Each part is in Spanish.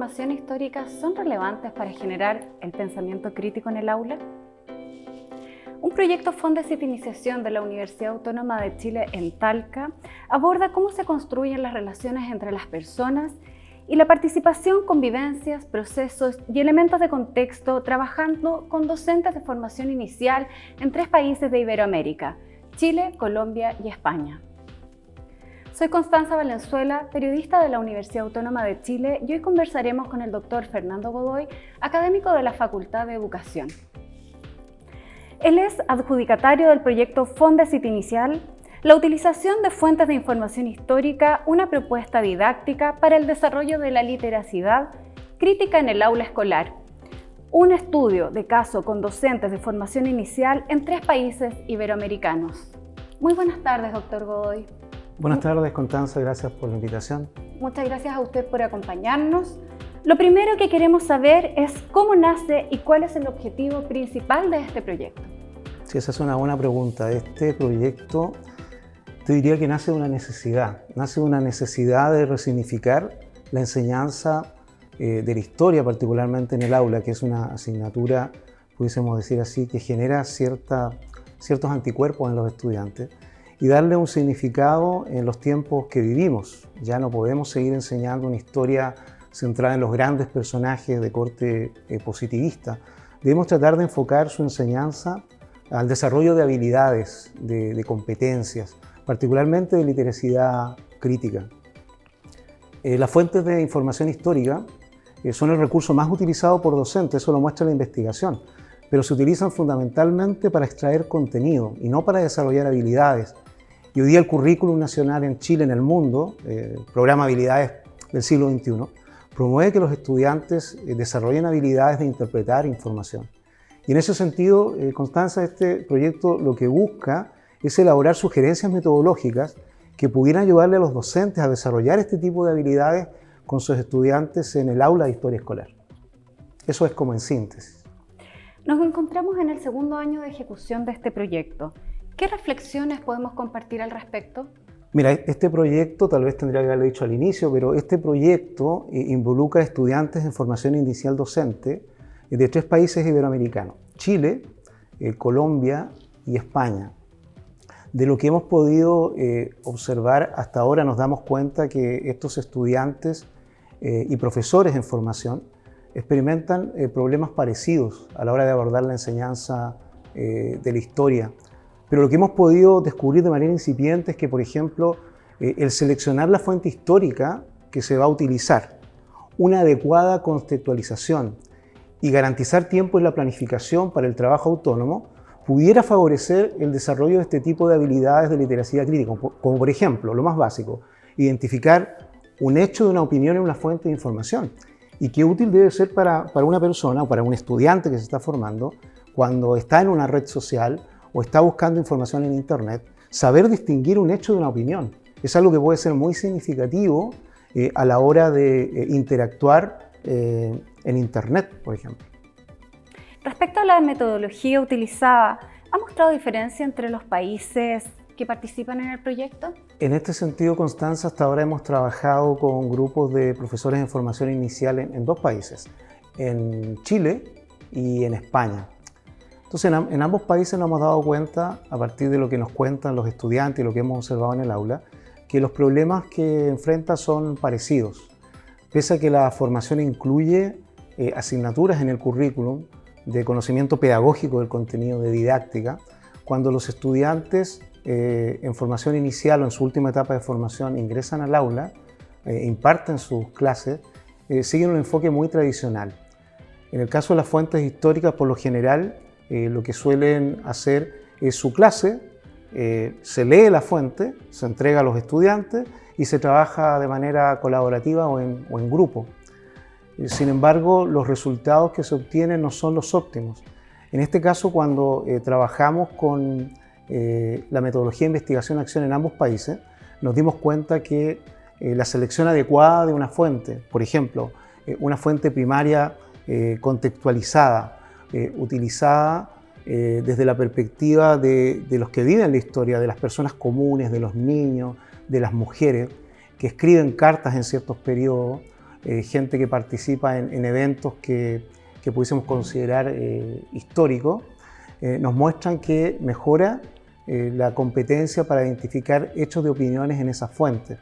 información histórica son relevantes para generar el pensamiento crítico en el aula? Un proyecto Fondesit Iniciación de la Universidad Autónoma de Chile en Talca aborda cómo se construyen las relaciones entre las personas y la participación, convivencias, procesos y elementos de contexto, trabajando con docentes de formación inicial en 3 países de Iberoamérica: Chile, Colombia y España. Soy Constanza Valenzuela, periodista de la Universidad Autónoma de Chile, y hoy conversaremos con el doctor Fernando Godoy, académico de la Facultad de Educación. Él es adjudicatario del proyecto Fondesit Inicial, la utilización de fuentes de información histórica, una propuesta didáctica para el desarrollo de la literacidad crítica en el aula escolar, un estudio de caso con docentes de formación inicial en 3 países iberoamericanos. Muy buenas tardes, doctor Godoy. Buenas tardes, Constanza, gracias por la invitación. Muchas gracias a usted por acompañarnos. Lo primero que queremos saber es cómo nace y cuál es el objetivo principal de este proyecto. Sí, esa es una buena pregunta. Este proyecto, te diría que nace de una necesidad. Nace de una necesidad de resignificar la enseñanza de la historia, particularmente en el aula, que es una asignatura, pudiésemos decir así, que genera ciertos anticuerpos en los estudiantes, y darle un significado en los tiempos que vivimos. Ya no podemos seguir enseñando una historia centrada en los grandes personajes de corte positivista. Debemos tratar de enfocar su enseñanza al desarrollo de habilidades, de competencias, particularmente de literacidad crítica. Las fuentes de información histórica son el recurso más utilizado por docentes, eso lo muestra la investigación, pero se utilizan fundamentalmente para extraer contenido y no para desarrollar habilidades. Y hoy día el currículum nacional en Chile, en el mundo, programa Habilidades del siglo XXI, promueve que los estudiantes desarrollen habilidades de interpretar información. Y en ese sentido, Constanza, este proyecto lo que busca es elaborar sugerencias metodológicas que pudieran ayudarle a los docentes a desarrollar este tipo de habilidades con sus estudiantes en el aula de historia escolar. Eso es como en síntesis. Nos encontramos en el 2º año de ejecución de este proyecto. ¿Qué reflexiones podemos compartir al respecto? Mira, este proyecto, tal vez tendría que haberlo dicho al inicio, pero este proyecto involucra a estudiantes en formación inicial docente de 3 países iberoamericanos: Chile, Colombia y España. De lo que hemos podido observar hasta ahora, nos damos cuenta que estos estudiantes y profesores en formación experimentan problemas parecidos a la hora de abordar la enseñanza de la historia. Pero lo que hemos podido descubrir de manera incipiente es que, por ejemplo, el seleccionar la fuente histórica que se va a utilizar, una adecuada contextualización y garantizar tiempo en la planificación para el trabajo autónomo, pudiera favorecer el desarrollo de este tipo de habilidades de literacidad crítica, como por ejemplo, lo más básico, identificar un hecho de una opinión en una fuente de información. Y qué útil debe ser para una persona o para un estudiante que se está formando cuando está en una red social o está buscando información en Internet, saber distinguir un hecho de una opinión. Es algo que puede ser muy significativo a la hora de interactuar en Internet, por ejemplo. Respecto a la metodología utilizada, ¿ha mostrado diferencia entre los países que participan en el proyecto? En este sentido, Constanza, hasta ahora hemos trabajado con grupos de profesores en formación inicial en 2 países, en Chile y en España. Entonces, en ambos países nos hemos dado cuenta, a partir de lo que nos cuentan los estudiantes y lo que hemos observado en el aula, que los problemas que enfrentan son parecidos. Pese a que la formación incluye asignaturas en el currículum de conocimiento pedagógico del contenido de didáctica, cuando los estudiantes en formación inicial o en su última etapa de formación ingresan al aula, imparten sus clases, siguen un enfoque muy tradicional. En el caso de las fuentes históricas, por lo general, lo que suelen hacer es su clase, se lee la fuente, se entrega a los estudiantes y se trabaja de manera colaborativa o en grupo. Sin embargo, los resultados que se obtienen no son los óptimos. En este caso, cuando trabajamos con la metodología de investigación-acción en ambos países, nos dimos cuenta que la selección adecuada de una fuente, por ejemplo, una fuente primaria contextualizada, utilizada desde la perspectiva de los que viven la historia, de las personas comunes, de los niños, de las mujeres, que escriben cartas en ciertos periodos, gente que participa en eventos que pudiésemos considerar históricos, nos muestran que mejora la competencia para identificar hechos de opiniones en esas fuentes.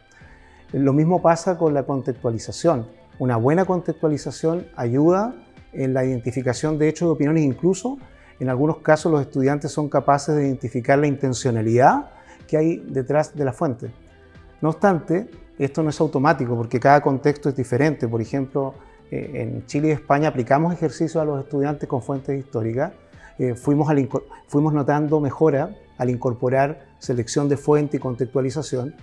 Lo mismo pasa con la contextualización. Una buena contextualización ayuda en la identificación de hechos de opiniones, incluso en algunos casos los estudiantes son capaces de identificar la intencionalidad que hay detrás de la fuente. No obstante, esto no es automático porque cada contexto es diferente. Por ejemplo, en Chile y España aplicamos ejercicios a los estudiantes con fuentes históricas. Fuimos notando mejora al incorporar selección de fuente y contextualización,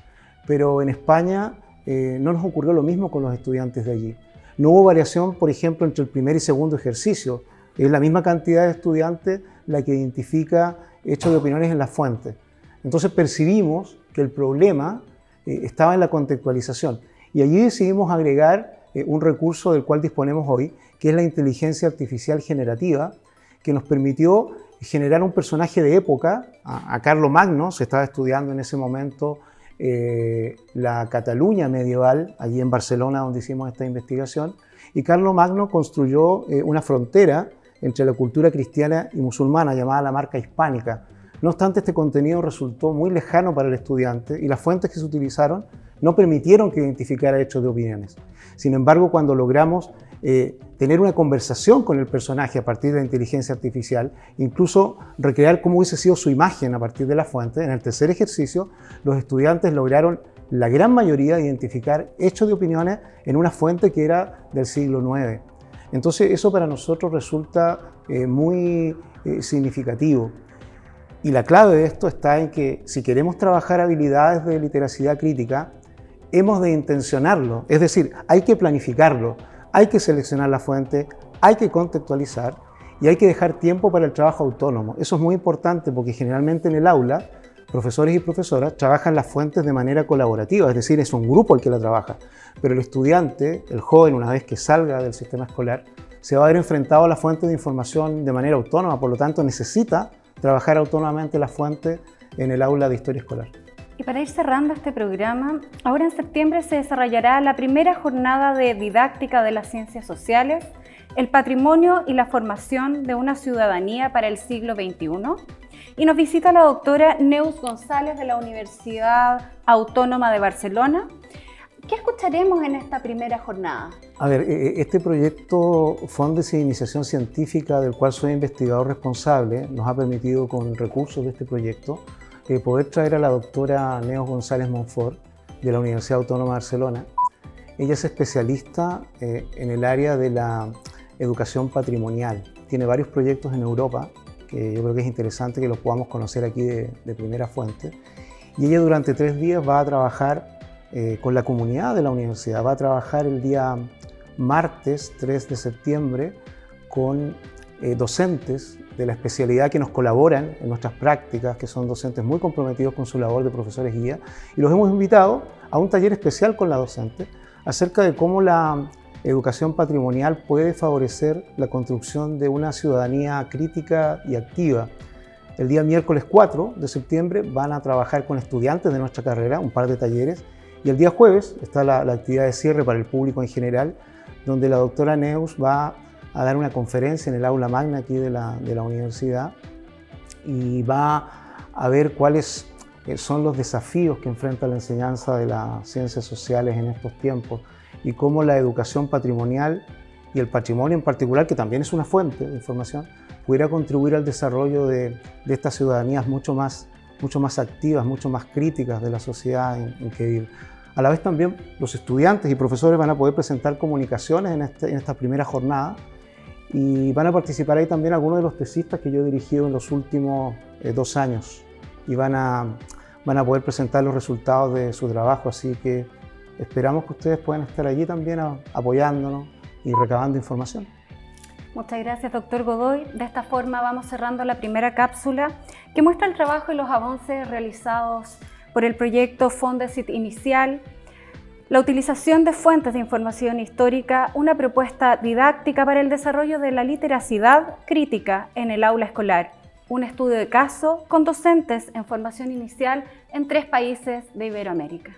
pero en España no nos ocurrió lo mismo con los estudiantes de allí. No hubo variación, por ejemplo, entre el primer y segundo ejercicio. Es la misma cantidad de estudiantes la que identifica hechos de opiniones en las fuentes. Entonces percibimos que el problema estaba en la contextualización y allí decidimos agregar un recurso del cual disponemos hoy, que es la inteligencia artificial generativa, que nos permitió generar un personaje de época. A Carlomagno se estaba estudiando en ese momento la Cataluña medieval, allí en Barcelona donde hicimos esta investigación, y Carlomagno construyó una frontera entre la cultura cristiana y musulmana llamada la Marca Hispánica. No obstante, este contenido resultó muy lejano para el estudiante y las fuentes que se utilizaron no permitieron que identificara hechos de opiniones. Sin embargo, cuando logramos tener una conversación con el personaje a partir de la inteligencia artificial, incluso recrear cómo hubiese sido su imagen a partir de la fuente, en el tercer ejercicio los estudiantes lograron la gran mayoría identificar hechos de opiniones en una fuente que era del siglo IX. Entonces eso para nosotros resulta muy significativo. Y la clave de esto está en que si queremos trabajar habilidades de literacidad crítica, hemos de intencionarlo, es decir, hay que planificarlo, hay que seleccionar la fuente, hay que contextualizar y hay que dejar tiempo para el trabajo autónomo. Eso es muy importante porque generalmente en el aula, profesores y profesoras trabajan las fuentes de manera colaborativa, es decir, es un grupo el que la trabaja, pero el estudiante, el joven, una vez que salga del sistema escolar, se va a ver enfrentado a la fuente de información de manera autónoma, por lo tanto necesita trabajar autónomamente la fuente en el aula de historia escolar. Y para ir cerrando este programa, ahora en septiembre se desarrollará la primera jornada de didáctica de las ciencias sociales, el patrimonio y la formación de una ciudadanía para el siglo XXI. Y nos visita la doctora Neus González de la Universidad Autónoma de Barcelona. ¿Qué escucharemos en esta primera jornada? A ver, este proyecto Fondes de Iniciación Científica, del cual soy investigador responsable, nos ha permitido con recursos de este proyecto poder traer a la doctora Neus González Monfort de la Universidad Autónoma de Barcelona. Ella es especialista en el área de la educación patrimonial. Tiene varios proyectos en Europa que yo creo que es interesante que los podamos conocer aquí de primera fuente. Y ella durante 3 días va a trabajar con la comunidad de la universidad. Va a trabajar el día martes 3 de septiembre con docentes de la especialidad que nos colaboran en nuestras prácticas, que son docentes muy comprometidos con su labor de profesores guía, y los hemos invitado a un taller especial con la docente acerca de cómo la educación patrimonial puede favorecer la construcción de una ciudadanía crítica y activa. El día miércoles 4 de septiembre van a trabajar con estudiantes de nuestra carrera, un par de talleres, y el día jueves está la actividad de cierre para el público en general, donde la doctora Neus va a dar una conferencia en el aula magna aquí de la universidad y va a ver cuáles son los desafíos que enfrenta la enseñanza de las ciencias sociales en estos tiempos y cómo la educación patrimonial y el patrimonio en particular, que también es una fuente de información, pudiera contribuir al desarrollo de estas ciudadanías mucho más activas, mucho más críticas de la sociedad en que vive. A la vez también los estudiantes y profesores van a poder presentar comunicaciones en esta primera jornada y van a participar ahí también algunos de los tesistas que yo he dirigido en los últimos 2 años y van a poder presentar los resultados de su trabajo, así que esperamos que ustedes puedan estar allí también apoyándonos y recabando información. Muchas gracias, doctor Godoy. De esta forma vamos cerrando la primera cápsula que muestra el trabajo y los avances realizados por el proyecto Fondesit Inicial, la utilización de fuentes de información histórica, una propuesta didáctica para el desarrollo de la literacidad crítica en el aula escolar, un estudio de caso con docentes en formación inicial en 3 países de Iberoamérica.